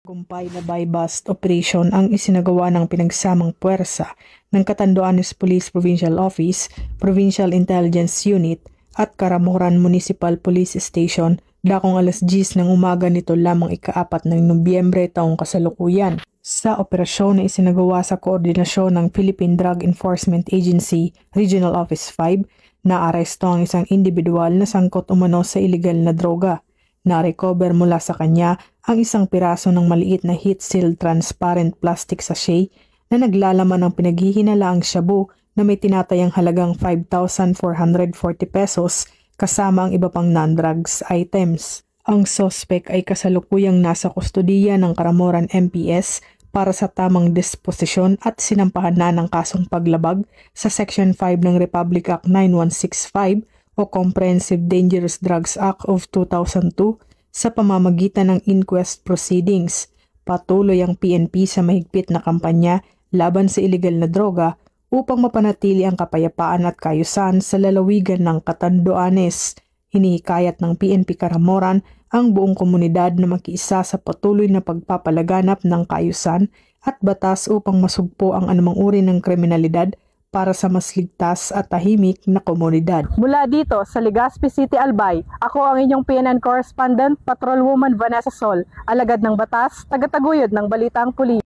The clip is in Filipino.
Gumpay na buy-bust operation ang isinagawa ng pinagsamang puwersa ng Catanduanes Police Provincial Office, Provincial Intelligence Unit at Caramoran Municipal Police Station dakong alas 10 ng umaga nito lamang ika-4 ng Nobyembre taong kasalukuyan. Sa operasyon na isinagawa sa koordinasyon ng Philippine Drug Enforcement Agency Regional Office 5, naaresto ang isang individual na sangkot umano sa illegal na droga. Na-recover mula sa kanya ang isang piraso ng maliit na heat-sealed transparent plastic sachet na naglalaman ng pinaghihinalaang shabu na may tinatayang halagang 5,440 pesos kasama ang iba pang non-drugs items. Ang suspect ay kasalukuyang nasa kustodiya ng Caramoran MPS para sa tamang disposisyon at sinampahan na ng kasong paglabag sa Section 5 ng Republic Act 9165 o Comprehensive Dangerous Drugs Act of 2002 sa pamamagitan ng inquest proceedings. Patuloy ang PNP sa mahigpit na kampanya laban sa iligal na droga upang mapanatili ang kapayapaan at kaayusan sa lalawigan ng Catanduanes. Hinihikayat ng PNP Caramoran ang buong komunidad na makiisa sa patuloy na pagpapalaganap ng kaayusan at batas upang masugpo ang anumang uri ng kriminalidad para sa mas ligtas at tahimik na komunidad. Mula dito sa Legazpi City, Albay, ako ang inyong PNN correspondent, Patrolwoman Vanessa Sol, alagad ng batas, tagataguyod ng Balitang Pulis.